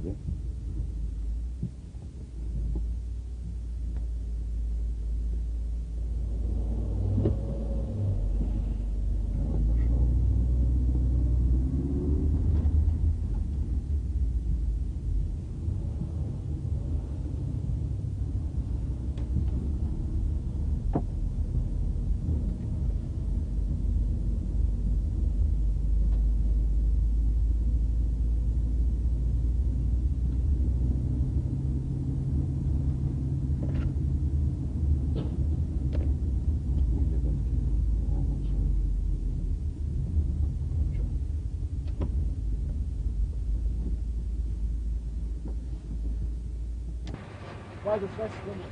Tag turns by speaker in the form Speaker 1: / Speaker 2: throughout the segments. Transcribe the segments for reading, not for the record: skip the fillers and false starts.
Speaker 1: Ajde.
Speaker 2: Vai do flash quando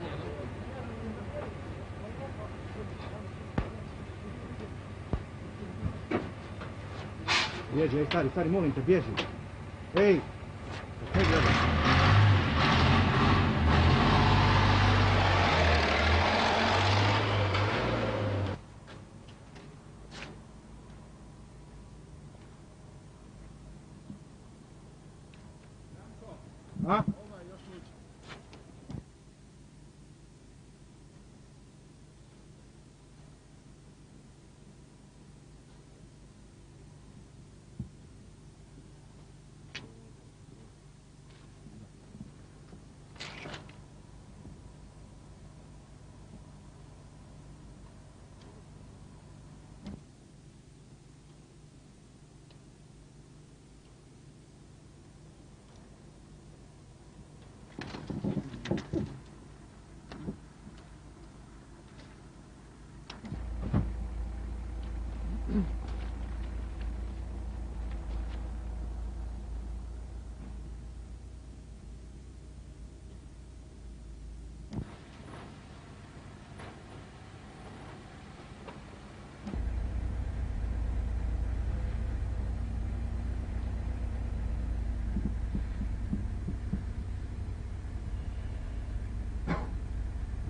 Speaker 2: bježi, stari, molim te, bježi. Ej! Kaj gledaš? A?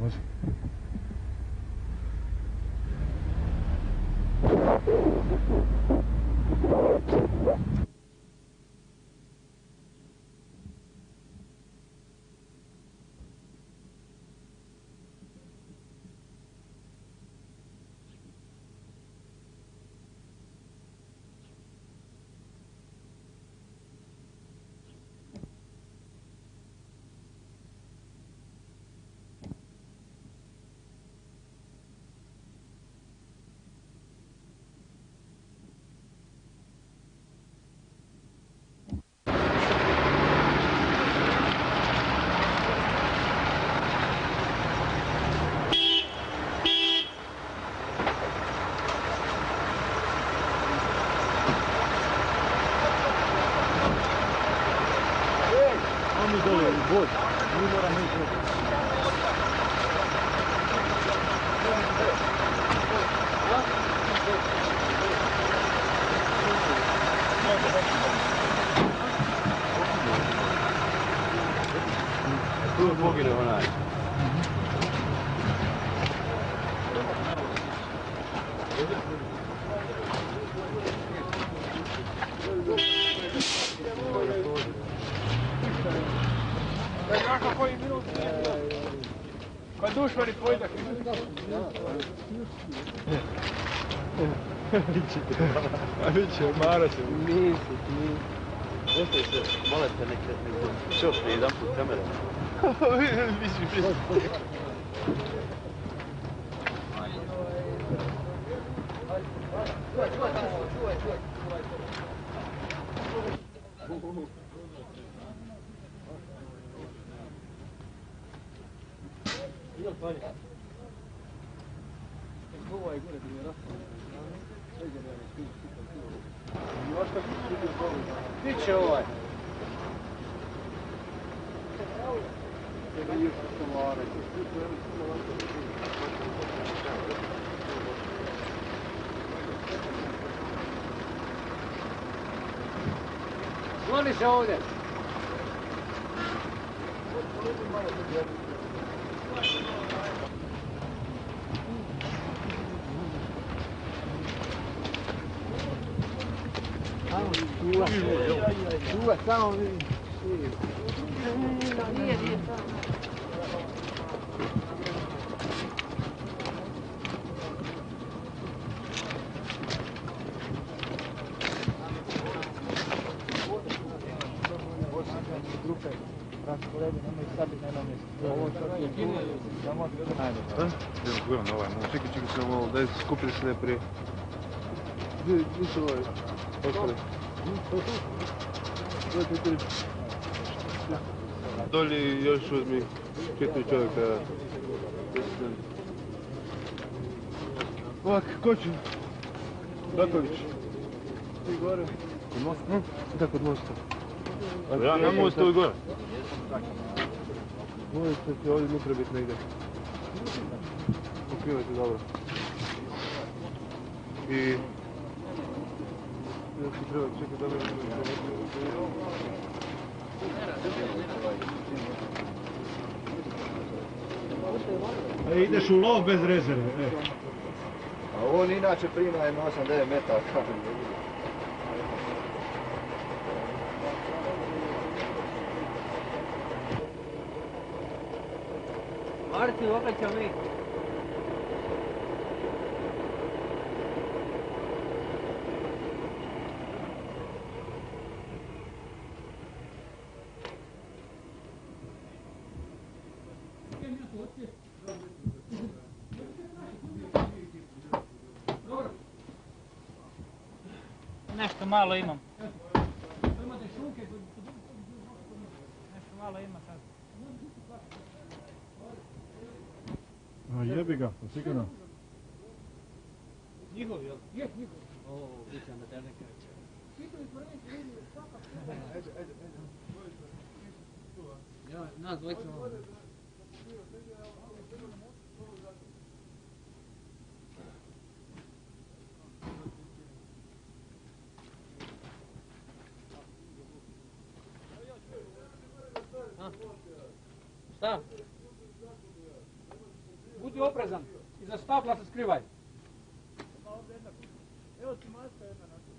Speaker 2: Može. Mi dole u bod, mi moramo ići u tu pogine onaj. Kako koji minut nije bio? Pa dušmani pojdak.
Speaker 1: A vi će, Mara će.
Speaker 3: Nisi. Ostaje se, molim te, nek šofne jedan put kamere.
Speaker 1: Vidiš.
Speaker 2: Gdje će ovaj? Sloni se ovdje. Čuva, samo vidim.
Speaker 4: Nije.
Speaker 2: Grupe, rasporedi, nemoj sad na jednom mjestu.
Speaker 1: Evo, gledam na ovaj most.
Speaker 3: Čekaj, samo malo, daj skupili se najprije. Gdje su ovaj? Ostali? Dolje još uzmi 4 čovjeka. Ovak, ko će? Raković. Ti gore. Kod mosta? Da, kod mosta.
Speaker 1: Ja na mostu i gore.
Speaker 3: Možete ti ovdje unutra biti negdje. Pokrivajte dobro. I... Još ti treba čekati dobro.
Speaker 1: Ideš u lov bez rezerve.
Speaker 5: A on inače prima jedno 8-9 metara.
Speaker 4: Marti, opet ćemo mi. Nešto malo imam. Nešto malo ima sad.
Speaker 1: A jebi ga, pa sigurno.
Speaker 4: Njihov, jel? Je, njihov. O, vićam da te neka reće. Ja, nas dvojica ovo. Šta? Budi oprezan. Iza stabla se skrivaj. Evo ti maska jedna na to.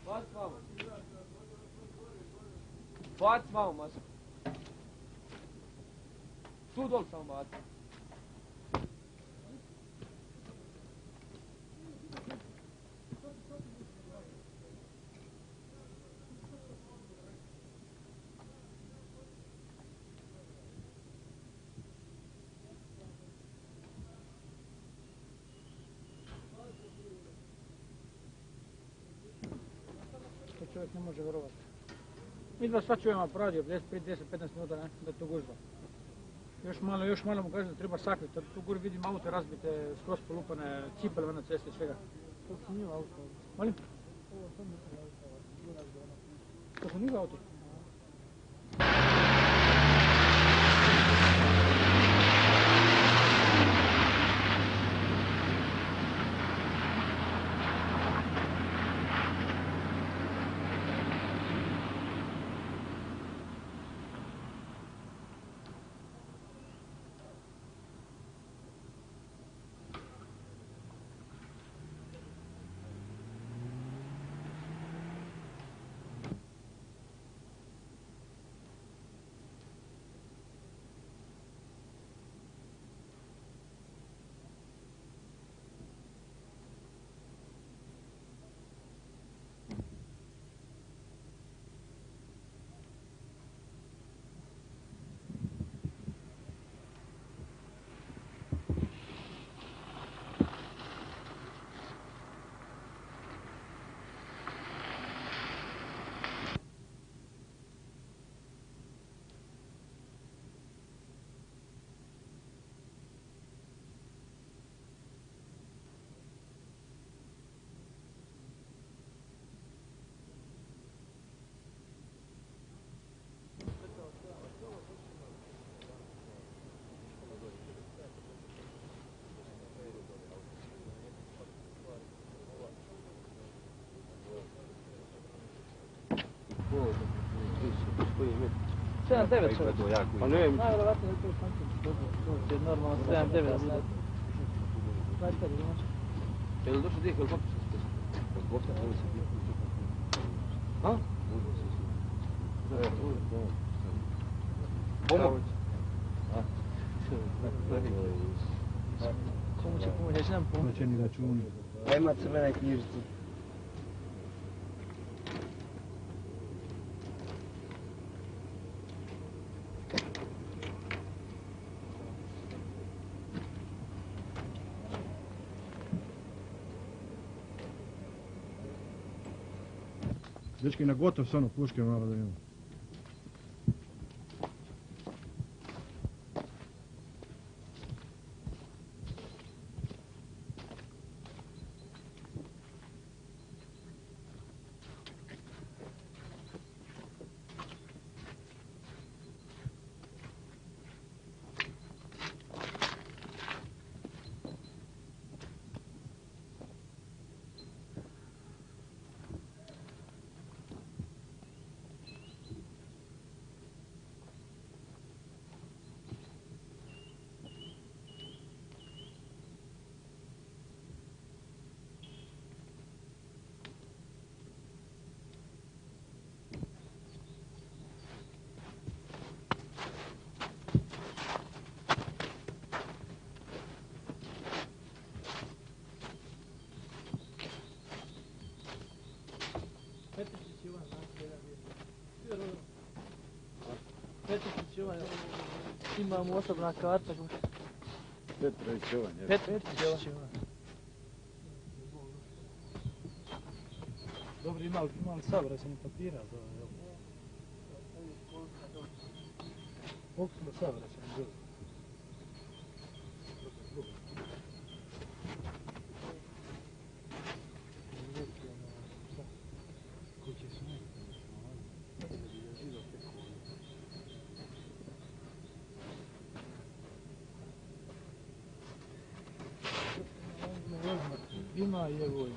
Speaker 4: Bac vamo. Bac vamo masku. Tu dol samo baci. Čovjek ne može vjerovati. Mi dva sad čujemo radio, 10, 15 minuta, ne, da je to gužba. Još malo mu kaže da treba sakriti, tu gori vidim auto razbite, skroz polupane, cipele na cesti, svega. To su njihova auto. Molim? To su njihova auto. Sedam, devet čovjek.
Speaker 3: Pa ne,
Speaker 4: Najvjerovatnije je to šanče. To je normalno 7-9.
Speaker 3: je li došao dijek, je li popišao se? Od Bosne, ali se bio. A?
Speaker 5: Pomoć.
Speaker 3: Komu će pomoći, ja ću nam pomoći.
Speaker 1: Plaćeni računi.
Speaker 5: Nema crvene knjižice.
Speaker 1: Dečki, na gotov s ono puške malo da imamo.
Speaker 3: Petričić Ivan, znači jedan bio. Petričić Ivan, imamo osobna karta.
Speaker 1: Petrović Jovan, je.
Speaker 3: Petričić Ivan.
Speaker 4: Dobro, imali saobraćajni papira za ovo, jel? Koliko smo saobraćajni bili? Kuće su ima i evo